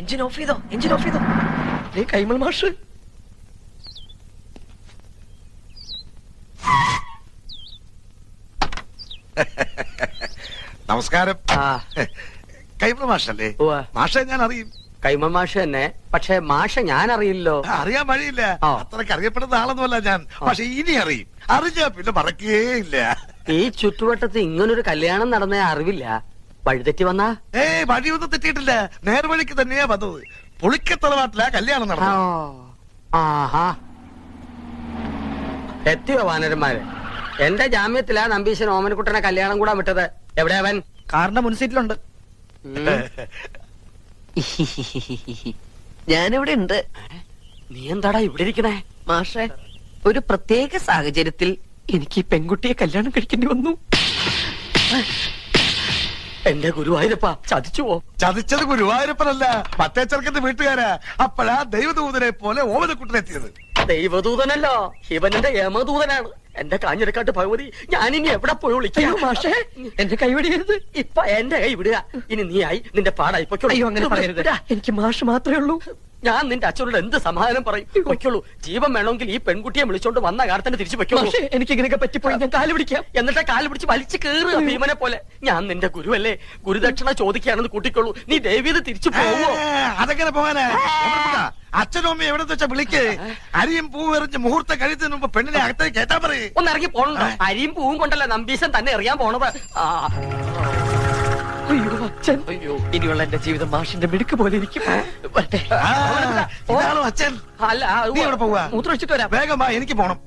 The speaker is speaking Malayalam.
എഞ്ചിൻ ഓഫ് ചെയ്തോ, എഞ്ചിൻ ഓഫ് ചെയ്തോ. കൈമൾ മാഷ് നമസ്കാരം. കൈമൾ മാഷല്ലേ? മാഷെ ഞാൻ അറിയും. കൈമൾ മാഷ് തന്നെ, പക്ഷെ മാഷ ഞാൻ അറിയില്ലോ. അറിയാൻ വഴിയില്ല, അത്രക്ക് അറിയപ്പെടുന്ന ആളൊന്നുമല്ല ഞാൻ. പക്ഷെ ഇനി അറിയും. അറിഞ്ഞാ പിന്നെ മറക്കുകയില്ല. ഈ ചുറ്റുവട്ടത്ത് ഇങ്ങനൊരു കല്യാണം നടന്ന അറിവില്ല. വഴിതെറ്റി വന്നാ? വഴിയൊന്നും തെറ്റിയിട്ടില്ല, നേർവഴിക്ക് തന്നെയാ വന്നത്. പുളിക്കത്തറവാട്ടിലാ കല്യാണം നടന്നത്. ആഹാ, എത്തിയോ വാനരന്മാര്? എന്റെ ജാമ്യത്തിലാ നമ്പീശൻ ഓമനക്കുട്ടനെ കല്യാണം കൂടാൻ വിട്ടത്. എവിടെ അവൻ? കാറിന്റെ മുൻസീറ്റിലുണ്ട്. ഞാനിവിടെ ഉണ്ട്. നീ എന്താടാ ഇവിടെ ഇരിക്കണേ? മാഷെ, ഒരു പ്രത്യേക സാഹചര്യത്തിൽ എനിക്ക് ഈ പെൺകുട്ടിയെ കല്യാണം കഴിക്കേണ്ടി വന്നു. എന്റെ ഗുരുവായൂരപ്പ, ചതിച്ചുവോ? ചതിച്ചത് ഗുരുവായൂരപ്പനല്ല, മറ്റേ ചെറുക്കന്റെ വീട്ടുകാരാ. അപ്പോഴാ ദൈവദൂതനെ പോലെ ഓമനക്കുട്ടനെത്തിയത്. ദൈവദൂതനല്ലോ, ശിവനന്റെ യമദൂതനാണ്. എന്റെ കാഞ്ഞിരക്കാട്ട് ഭഗവതി, ഞാനിനി എവിടെ പോയി വിളിക്കാം? മാഷേ, എന്റെ കൈവിടിയരുത്. ഇപ്പൊ എന്റെ കൈ വിടുക. ഇനി നീ ആയി, നിന്റെ പാടായി പൊയ്ക്കോളൂ. അയ്യോ, അങ്ങനെ പറയരുത്. എനിക്ക് മാഷ് മാത്രമേ ഉള്ളൂ. ഞാൻ നിന്റെ അച്ഛനോട് എന്ത് സമാധാനം പറയും? പൊയ്ക്കോളൂ. ജീവൻ വേണമെങ്കിൽ ഈ പെൺകുട്ടിയെ വിളിച്ചോണ്ട് വന്ന കാലത്തിന് തിരിച്ചു പൊയ്ക്കോളൂ. എനിക്ക് ഇങ്ങനെയൊക്കെ പറ്റിപ്പോയി, ഞാൻ കാല് പിടിക്കാം. എന്നിട്ട് കാല് പിടിച്ച് വലിച്ചു കയറുക ഭീമനെ പോലെ. ഞാൻ നിന്റെ ഗുരുവല്ലേ, ഗുരുദക്ഷിണ ചോദിക്കുകയാണെന്ന് കൂട്ടിക്കോളൂ. നീ ദേവീത് തിരിച്ചു പോവോ? അതെങ്ങനെ പോകാനാ? അച്ഛനും അമ്മയും എവിടെ വെച്ചാ വിളിക്ക്. അരിയും പൂവും എറിഞ്ഞ് മുഹൂർത്തം കഴിച്ചതിന് മുമ്പ് പെണ്ണിനെ അകത്തേക്ക് കേട്ടാ പറയേ. ഒന്ന് ഇറങ്ങി പോണോ? അരിയും പൂവും കൊണ്ടല്ല നമ്പീശൻ തന്നെ എറിയാൻ പോണത്. അയ്യോ അച്ഛൻ, അയ്യോ, ഇനിയുള്ള എന്റെ ജീവിതം മാഷിന്റെ മിടുക്ക് പോലെ ഇരിക്കും. അച്ഛൻ അല്ല, നീ എവിടെ പോവാ? മൂത്രമൊഴിച്ചിട്ട് വരാം. വേഗം വാ, എനിക്ക് പോണം.